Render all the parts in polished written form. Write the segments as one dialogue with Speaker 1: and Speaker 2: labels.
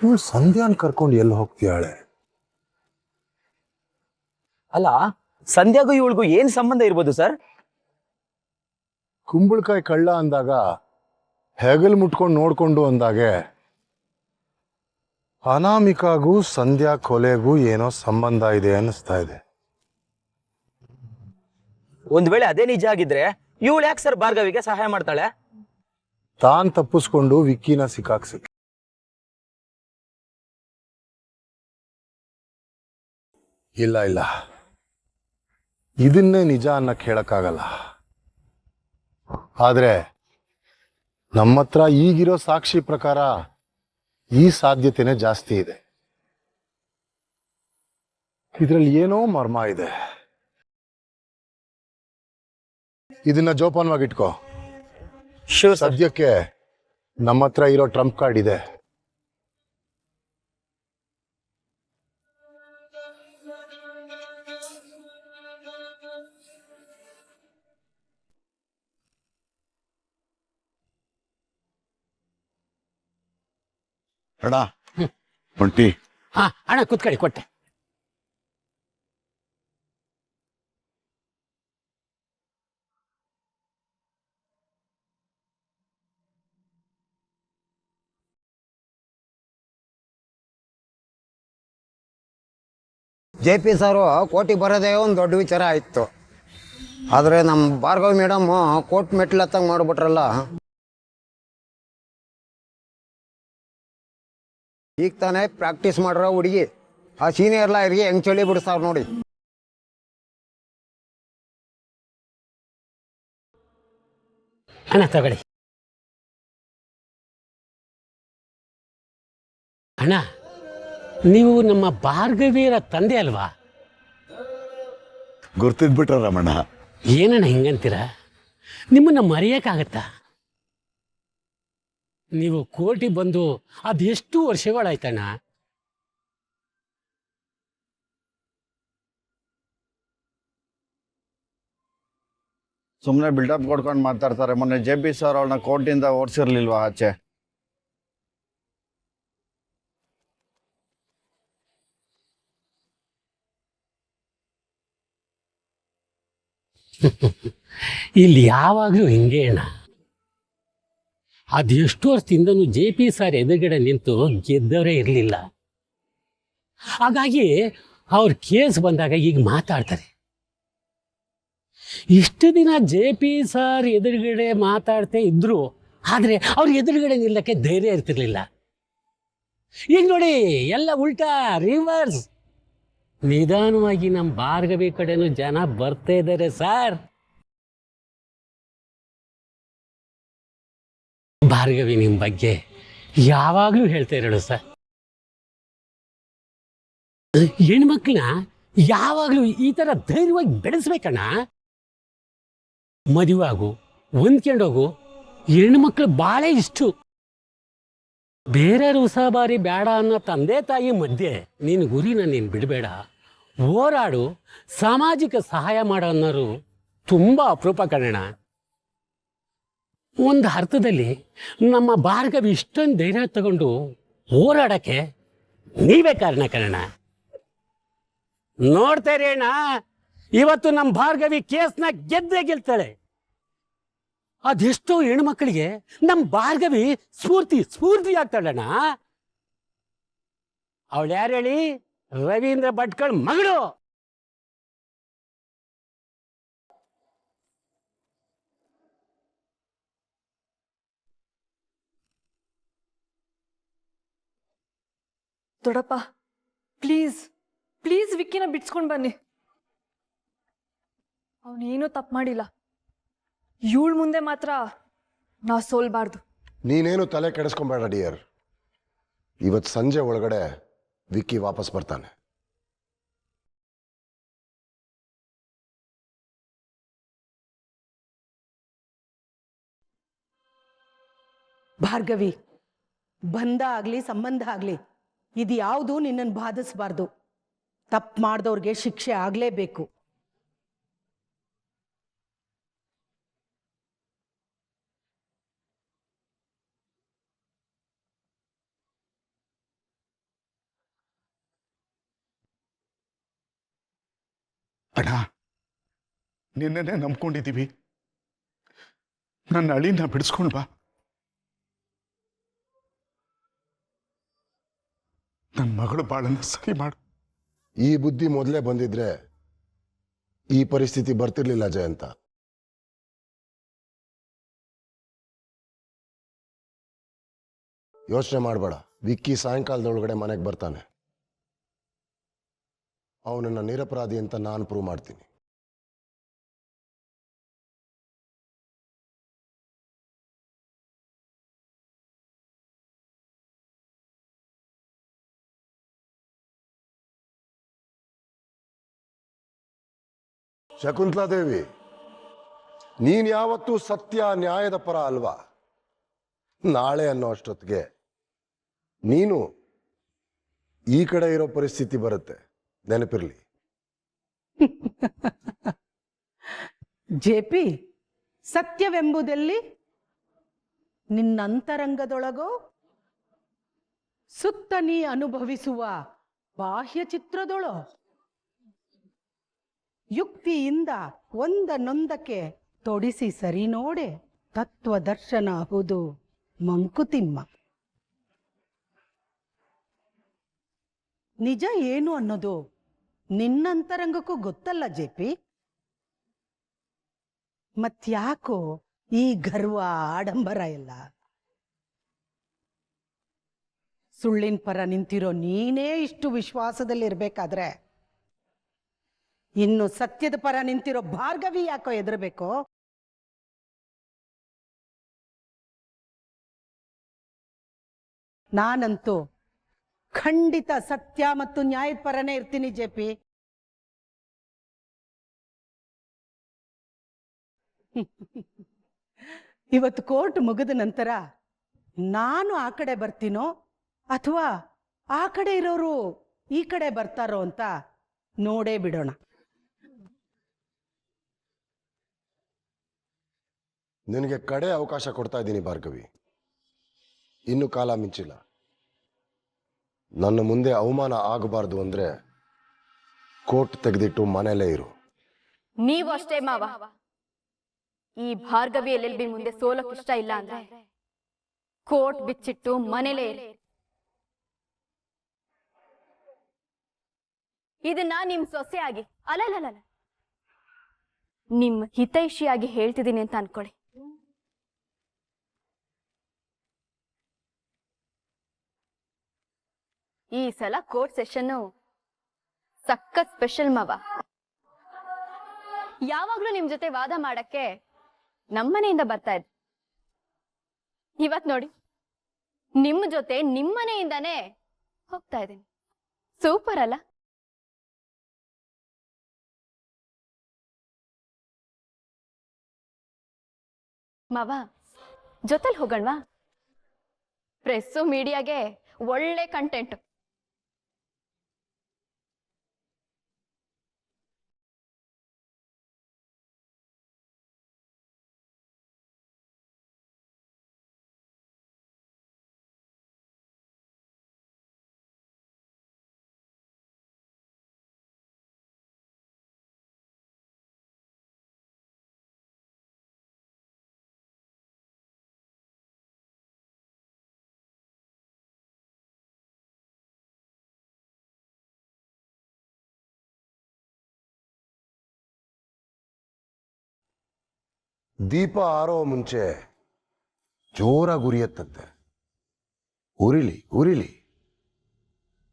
Speaker 1: ಇವಳು ಸಂಧ್ಯಾನ್ ಕರ್ಕೊಂಡು ಎಲ್ಲಿ ಹೋಗ್ತೀಯಾಳೆ?
Speaker 2: ಅಲ್ಲ, ಸಂಧ್ಯಾಗೂ ಇವಳಿಗೂ ಏನ್ ಸಂಬಂಧ ಇರ್ಬೋದು ಸರ್?
Speaker 1: ಕುಂಬಳಕಾಯಿ ಕಳ್ಳ ಅಂದಾಗ ಹೆಗಲ್ ಮುಟ್ಕೊಂಡು ನೋಡ್ಕೊಂಡು ಅಂದಾಗೆ ಅನಾಮಿಕಾಗೂ ಸಂಧ್ಯಾ ಕೊಲೆಗೂ ಏನೋ ಸಂಬಂಧ ಇದೆ ಅನ್ನಿಸ್ತಾ ಇದೆ.
Speaker 2: ಒಂದ್ ವೇಳೆ ಅದೇ ನಿಜ ಆಗಿದ್ರೆ ಇವಳು ಯಾಕೆ ಸರ್ ಭಾರ್ಗವಿಗೆ ಸಹಾಯ ಮಾಡ್ತಾಳೆ?
Speaker 1: ತಾನ್ ತಪ್ಪಿಸ್ಕೊಂಡು ವಿಕ್ಕಿನ ಸಿಕ್ಕಾಕ್ಸಿ. ಇಲ್ಲ ಇಲ್ಲ, ಇದನ್ನೇ ನಿಜ ಅನ್ನಕ್ ಹೇಳಕ್ಕಾಗಲ್ಲ. ಆದ್ರೆ ನಮ್ಮತ್ರ ಈಗಿರೋ ಸಾಕ್ಷಿ ಪ್ರಕಾರ ಈ ಸಾಧ್ಯತೆನೇ ಜಾಸ್ತಿ ಇದೆ. ಇದ್ರಲ್ಲಿ ಏನೋ ಮರ್ಮ ಇದೆ. ಇದನ್ನ ಜೋಪಾನವಾಗಿಟ್ಕೋ. ಸದ್ಯಕ್ಕೆ ನಮ್ಮ ಹತ್ರ ಇರೋ ಟ್ರಂಪ್ ಕಾರ್ಡ್ ಇದೆ.
Speaker 3: ಅಣ್ಣ ಒಂಟಿ.
Speaker 4: ಅಣ್ಣ ಕೂತ್ಕೊಳ್ಳಿ, ಕೊಟ್ಟೆ.
Speaker 5: JP ಸಾರು ಕೋರ್ಟಿಗೆ ಬರೋದೇ ಒಂದು ದೊಡ್ಡ ವಿಚಾರ ಆಯಿತು. ಆದರೆ ನಮ್ಮ ಭಾರ್ಗವಿ ಮೇಡಮ್ ಕೋರ್ಟ್ ಮೆಟ್ಲು ಹತ್ತಂಗೆ ಮಾಡಿಬಿಟ್ರಲ್ಲ. ಈಗ ತಾನೇ ಪ್ರಾಕ್ಟೀಸ್ ಮಾಡಿರೋ ಹುಡುಗಿ ಆ ಸೀನಿಯರ್ ಲಾಯರ್ಗೆ ಹೆಂಗೆ ಚಳಿ ಬಿಡಿಸ್ತಾವ್ರು ನೋಡಿ.
Speaker 4: ಅಣ್ಣ ತಗೊಳ್ಳಿ. ಅಣ್ಣ, ನೀವು ನಮ್ಮ ಭಾರ್ಗವಿಯರ ತಂದೆ ಅಲ್ವಾ?
Speaker 3: ಗುರ್ತಿದ್ಬಿಟ್ರ ರಮಣ್ಣ.
Speaker 4: ಏನಣ್ಣ ಹಿಂಗಂತೀರ? ನಿಮ್ಮನ್ನ ಮರೆಯೋಕ್ಕಾಗತ್ತಾ? ನೀವು ಕೋರ್ಟಿಗೆ ಬಂದು ಅದೆಷ್ಟು ವರ್ಷಗಳಾಯ್ತಣ್ಣ.
Speaker 3: ಸುಮ್ಮನೆ ಬಿಲ್ಡಪ್ ಕೊಡ್ಕೊಂಡು ಮಾತಾಡ್ತಾರೆ. ಮೊನ್ನೆ JP ಸರ್ ಅವಳನ್ನ ಕೋರ್ಟಿಂದ ಓಡಿಸಿರ್ಲಿಲ್ವಾ ಆಚೆ?
Speaker 4: ಇಲ್ಲಿ ಯಾವಾಗಲೂ ಹಿಂಗೆ ಅಣ್ಣ. ಅದೆಷ್ಟು ವರ್ಷದಿಂದನೂ JP ಸರ್ ಎದುರುಗಡೆ ನಿಂತು ಗೆದ್ದವರೇ ಇರಲಿಲ್ಲ. ಹಾಗಾಗಿ ಅವ್ರ ಕೇಸ್ ಬಂದಾಗ ಈಗ ಮಾತಾಡ್ತಾರೆ. ಇಷ್ಟು ದಿನ JP ಸರ್ ಎದುರುಗಡೆ ಮಾತಾಡ್ತಾ ಇದ್ರು, ಆದರೆ ಅವ್ರ ಎದುರುಗಡೆ ನಿಲ್ಲಕ್ಕೆ ಧೈರ್ಯ ಇರ್ತಿರ್ಲಿಲ್ಲ. ಈಗ ನೋಡಿ, ಎಲ್ಲ ಉಲ್ಟಾ, ರಿವರ್ಸ್. ನಿಧಾನವಾಗಿ ನಮ್ಮ ಭಾರ್ಗವಿ ಕಡೆನೂ ಜನ ಬರ್ತಾ ಇದ್ದಾರೆ ಸರ್. ಭಾರ್ಗವಿ ನಿಮ್ಮ ಬಗ್ಗೆ ಯಾವಾಗಲೂ ಹೇಳ್ತಾ ಇರೋಳು ಸರ್. ಹೆಣ್ಮಕ್ಳನ್ನ ಯಾವಾಗಲೂ ಈ ಥರ ಧೈರ್ಯವಾಗಿ ಬೆಳೆಸ್ಬೇಕಣ್ಣ. ಮದುವಾಗು, ಹೊಂದ್ಕೊಂಡೋಗು. ಹೆಣ್ಮಕ್ಳು ಭಾಳ ಇಷ್ಟು. ಬೇರೆ ಉಸಾಬಾರಿ ಬೇಡ ಅನ್ನೋ ತಂದೆ ತಾಯಿ ಮಧ್ಯೆ ನಿನ್ನ ಗುರಿನ ನೀನು ಬಿಡಬೇಡ. ಹೋರಾಡು, ಸಾಮಾಜಿಕ ಸಹಾಯ ಮಾಡೋ ಅನ್ನೋರು ತುಂಬ ಅಪರೂಪ ಕಣಣ್ಣ. ಒಂದು ಅರ್ಥದಲ್ಲಿ ನಮ್ಮ ಭಾರ್ಗವಿ ಇಷ್ಟೊಂದು ಧೈರ್ಯ ತಗೊಂಡು ಹೋರಾಡಕ್ಕೆ ನೀವೇ ಕಾರಣ ಕಣಣ್ಣ. ನೋಡ್ತಾರೆ ಅಣ್ಣ, ಇವತ್ತು ನಮ್ಮ ಭಾರ್ಗವಿ ಕೇಸ್ನ ಗೆದ್ದೇ ಗೆಲ್ತಾಳೆ. ಅದೆಷ್ಟೋ ಹೆಣ್ಮಕ್ಳಿಗೆ ನಮ್ಮ ಭಾರ್ಗವಿ ಸ್ಫೂರ್ತಿ ಆಗ್ತಾಳಣ್ಣ. ಅವಳು ಯಾರು ಹೇಳಿ? ರವೀಂದ್ರ ಭಟ್ಕಳ್ ಮಗಳು.
Speaker 6: ದೊಡ್ಡಪ್ಪ, ಪ್ಲೀಸ್ ಪ್ಲೀಸ್ ವಿಕ್ಕಿನ ಬಿಡ್ಸ್ಕೊಂಡು ಬನ್ನಿ. ಅವನೇನೂ ತಪ್ಪು ಮಾಡಿಲ್ಲ. ಇವಳ ಮುಂದೆ ಮಾತ್ರ ನಾವು ಸೋಲ್ಬಾರ್ದು.
Speaker 7: ನೀನೇನು ತಲೆ ಕೆಡಿಸ್ಕೊಂಬೇಡ ಡಿಯರ್. ಇವತ್ತು ಸಂಜೆ ಒಳಗಡೆ ವಿಕ್ಕಿ ವಾಪಸ್ ಬರ್ತಾನೆ.
Speaker 8: ಭಾರ್ಗವಿ, ಬಂಧ ಆಗಲಿ ಸಂಬಂಧ ಆಗಲಿ ಇದು ಯಾವುದು ನಿನ್ನನ್ನು ಬಾಧಿಸಬಾರ್ದು. ತಪ್ಪು ಮಾಡಿದವ್ರಿಗೆ ಶಿಕ್ಷೆ ಆಗಲೇಬೇಕು.
Speaker 9: ಅಣ್ಣ, ನಿನ್ನೆನೆ ನಂಬ್ಕೊಂಡಿದ್ದೀವಿ. ನನ್ನ ಅಳಿನ ಬಿಡಿಸ್ಕೊಂಡು ಬಾ. ನನ್ನ ಮಗಳು ಬಾಳನ್ನ ಸರಿ ಮಾಡು.
Speaker 7: ಈ ಬುದ್ಧಿ ಮೊದಲೇ ಬಂದಿದ್ರೆ ಈ ಪರಿಸ್ಥಿತಿ ಬರ್ತಿರ್ಲಿಲ್ಲ ಜಯಂತ. ಯೋಚನೆ ಮಾಡಬೇಡ. ವಿಕ್ಕಿ ಸಾಯಂಕಾಲದೊಳಗಡೆ ಮನೆಗೆ ಬರ್ತಾನೆ. ಅವನನ್ನ ನಿರಪರಾಧಿ ಅಂತ ನಾನು ಪ್ರೂವ್ ಮಾಡ್ತೀನಿ. ಶಕುಂತಲಾದೇವಿ, ನೀನ್ ಯಾವತ್ತೂ ಸತ್ಯ ನ್ಯಾಯದ ಪರ ಅಲ್ವಾ? ನಾಳೆ ಅನ್ನೋ ಅಷ್ಟೊತ್ತಿಗೆ ನೀನು ಈ ಕಡೆ ಇರೋ ಪರಿಸ್ಥಿತಿ ಬರುತ್ತೆ, ನೆನಪಿರ್ಲಿ.
Speaker 8: ಜೆ.ಪಿ. ಸತ್ಯವೆಂಬುದೆಲ್ಲಿ ನಿನ್ನಂತರಂಗದೊಳಗೋ ಸುತ್ತ ನೀ ಅನುಭವಿಸುವ ಬಾಹ್ಯ ಚಿತ್ರದೊಳೋ? ಯುಕ್ತಿಯಿಂದ ಒಂದನ್ನೊಂದಕ್ಕೆ ತೊಡಿಸಿ ಸರಿ ನೋಡೆ ತತ್ವದರ್ಶನ ಹೌದು ಮಂಕುತಿಮ್ಮ. ನಿಜ ಏನು ಅನ್ನೋದು ನಿನ್ನಂತರಂಗಕ್ಕೂ ಗೊತ್ತಲ್ಲ ಜೆ.ಪಿ. ಮತ್ಯಾಕೋ ಈ ಗರ್ವ ಆಡಂಬರ ಎಲ್ಲ? ಸುಳ್ಳಿನ ಪರ ನಿಂತಿರೋ ನೀನೇ ಇಷ್ಟು ವಿಶ್ವಾಸದಲ್ಲಿರ್ಬೇಕಾದ್ರೆ ಇನ್ನು ಸತ್ಯದ ಪರ ನಿಂತಿರೋ ಭಾರ್ಗವಿ ಯಾಕೋ ಹೆದರ್ಬೇಕು? ನಾನಂತೂ ಖಂಡಿತ ಸತ್ಯ ಮತ್ತು ನ್ಯಾಯದ ಪರನೇ ಇರ್ತೀನಿ ಜೆ.ಪಿ. ಇವತ್ತು ಕೋರ್ಟ್ ಮುಗಿದ ನಂತರ ನಾನು ಆ ಕಡೆ ಬರ್ತೀನೋ ಅಥವಾ ಆ ಕಡೆ ಇರೋರು ಈ ಕಡೆ ಬರ್ತಾರೋ ಅಂತ ನೋಡೇ ಬಿಡೋಣ.
Speaker 7: ನಿನಗೆ ಕಡೆ ಅವಕಾಶ ಕೊಡ್ತಾ ಇದ್ದೀನಿ ಭಾರ್ಗವಿ. ಇನ್ನು ಕಾಲ ಮಿಂಚಿಲ್ಲ. ನನ್ನ ಮುಂದೆ ಅವಮಾನ ಆಗಬಾರ್ದು ಅಂದ್ರೆ ಕೋರ್ಟ್ ತೆಗೆದಿಟ್ಟು ಮನೆಯಲ್ಲೇ ಇರು.
Speaker 10: ನೀವು ಅಷ್ಟೇ ಮಾವ. ಈ ಭಾರ್ಗವಿ LLB ಮುಂದೆ ಸೋಲಕ್ ಇಷ್ಟ ಇಲ್ಲ ಅಂದ್ರೆ ಕೋರ್ಟ್ ಬಿಚ್ಚಿಟ್ಟು ಮನೇಲೇ ಇರಿ. ಇದನ್ನ ನಿಮ್ ಸೊಸೆಯಾಗಿ ಅಲ್ಲಲ್ಲ ನಿಮ್ ಹಿತೈಷಿಯಾಗಿ ಹೇಳ್ತಿದ್ದೀನಿ ಅಂತ ಅನ್ಕೊಳ್ಳಿ. ಈ ಸಲ ಕೋರ್ಟ್ ಸೆಷನ್ ಸಖತ್ ಸ್ಪೆಷಲ್ ಮಾವ. ಯಾವಾಗ್ಲೂ ನಿಮ್ ಜೊತೆ ವಾದ ಮಾಡಕ್ಕೆ ನಮ್ಮನೆಯಿಂದ ಬರ್ತಾ ಇದ್ದೆ. ಇವತ್ ನೋಡಿ ನಿಮ್ ಜೊತೆ ನಿಮ್ಮನೆಯಿಂದಾನೇ ಹೋಗ್ತಾ ಇದ್ದೀನಿ. ಸೂಪರ್ ಅಲ್ಲ? ಮಾವ ಜೊತೆಲಿ ಹೋಗಣ್ವಾ? ಪ್ರೆಸ್ಸು ಮೀಡಿಯಾಗೆ ಒಳ್ಳೆ ಕಂಟೆಂಟ್.
Speaker 7: ದೀಪ ಆರೋ ಮುಂಚೆ ಜೋರಾಗಿ ಉರಿಯತ್ತಂತೆ. ಉರಿಲಿ ಉರಿಲಿ.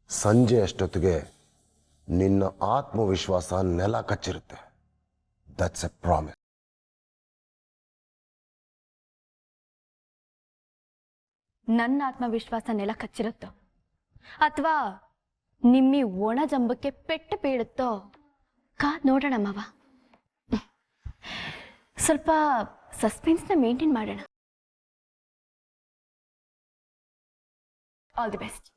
Speaker 7: ಸಂಜೆ ಅಷ್ಟೊತ್ತಿಗೆ ನಿನ್ನ ಆತ್ಮವಿಶ್ವಾಸ ನೆಲ ಕಚ್ಚಿರುತ್ತೆ. That's A promise.
Speaker 10: ನನ್ನ ಆತ್ಮವಿಶ್ವಾಸ ನೆಲ ಕಚ್ಚಿರುತ್ತೋ ಅಥವಾ ನಿಮ್ಮಿ ಒಣ ಜಂಬಕ್ಕೆ ಪೆಟ್ಟು ಬೀಳುತ್ತೋ ಕಾದ್ ನೋಡೋಣ ಮಾವ. ಸ್ವಲ್ಪ ಸಸ್ಪೆನ್ಸ್ನ ಮೇಂಟೈನ್ ಮಾಡೋಣ. All the best.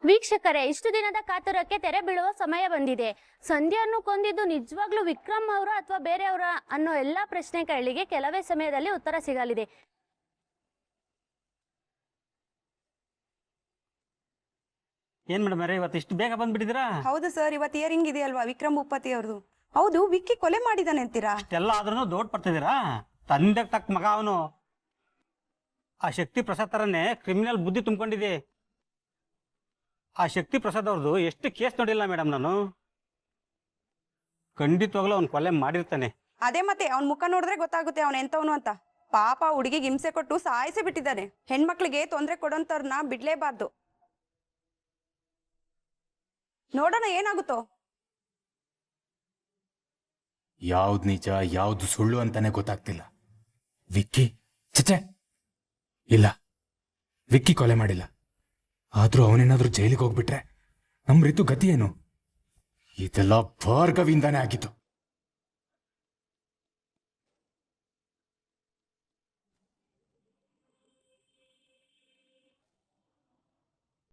Speaker 10: ವೀಕ್ಷಕರೇ, ಇಷ್ಟು ದಿನದ ಕಾತುರಕ್ಕೆ ತೆರೆ ಬೀಳುವ ಸಮಯ ಬಂದಿದೆ. ಸಂಧ್ಯಾನ್ನು ಕೊಂದಿದ್ದು ನಿಜವಾಗ್ಲೂ ವಿಕ್ರಮ್ ಅವರ ಅಥವಾ ಬೇರೆಯವರ ಅನ್ನೋ ಎಲ್ಲಾ ಪ್ರಶ್ನೆಗಳಿಗೆ ಕೆಲವೇ ಸಮಯದಲ್ಲಿ ಉತ್ತರ ಸಿಗಲಿದೆ.
Speaker 4: ಏನ್ ಮೇಡಮ್ ಇವತ್ತು ಇಷ್ಟು ಬೇಗ ಬಂದ್ಬಿಟ್ಟಿದ್ದೀರಾ?
Speaker 11: ಹೌದು ಸರ್, ಇವತ್ತು ಇಯರಿಂಗ್ ಇದೆಯಲ್ವಾ ವಿಕ್ರಮ್ ಭೂಪತಿ ಅವ್ರದ್ದು. ಹೌದು, ವಿಕ್ಕಿ ಕೊಲೆ ಮಾಡಿದಾನೆ ಅಂತೀರಾ?
Speaker 4: ಎಲ್ಲ ಆದ್ರೂ ದೊಡ್ಡ ಬರ್ತಿದ್ದೀರಾ? ತಂದೆ ತಕ್ಕ ಮಗ ಅವನು. ಆ ಶಕ್ತಿ ಪ್ರಸಾದ್ ತರನೇ ಕ್ರಿಮಿನಲ್ ಬುದ್ಧಿ ತುಂಬಿಕೊಂಡಿದೆ. ಆ ಶಕ್ತಿ ಪ್ರಸಾದ್ ಅವ್ರದ್ದು ಎಷ್ಟು ಕೇಸ್ ನೋಡಿಲ್ಲ ಮೇಡಮ್ ನಾನು. ಖಂಡಿತವಾಗ್ಲೂ ಅವ್ನು ಕೊಲೆ ಮಾಡಿರ್ತಾನೆ.
Speaker 11: ಅದೇ ಮತ್ತೆ ಅವನ ಮುಖ ನೋಡಿದ್ರೆ ಗೊತ್ತಾಗುತ್ತೆ ಅವನ ಎಂತವನು ಅಂತ. ಪಾಪ ಹುಡುಗಿಗೆ ಹಿಂಸೆ ಕೊಟ್ಟು ಸಾಯಿಸಿ ಬಿಟ್ಟಿದ್ದಾನೆ. ಹೆಣ್ಮಕ್ಳಿಗೆ ತೊಂದರೆ ಕೊಡೋಂಥವ್ರನ್ನ ಬಿಡ್ಲೇಬಾರ್ದು. ನೋಡೋಣ ಏನಾಗುತ್ತೋ.
Speaker 12: ಯಾವ್ದು ನಿಜ ಯಾವ್ದು ಸುಳ್ಳು ಅಂತಾನೆ ಗೊತ್ತಾಗ್ತಿಲ್ಲ. ವಿಕ್ಕಿ ಚಚೆ ಇಲ್ಲ, ವಿಕ್ಕಿ ಕೊಲೆ ಮಾಡಿಲ್ಲ. ಆದ್ರೂ ಅವನೇನಾದ್ರೂ ಜೈಲಿಗೆ ಹೋಗ್ಬಿಟ್ರೆ ನಮ್ ರೀತು ಗತಿ ಏನು? ಇದೆಲ್ಲ ಭಾರ್ಗವಿಂದಾನೇ ಆಗಿತ್ತು.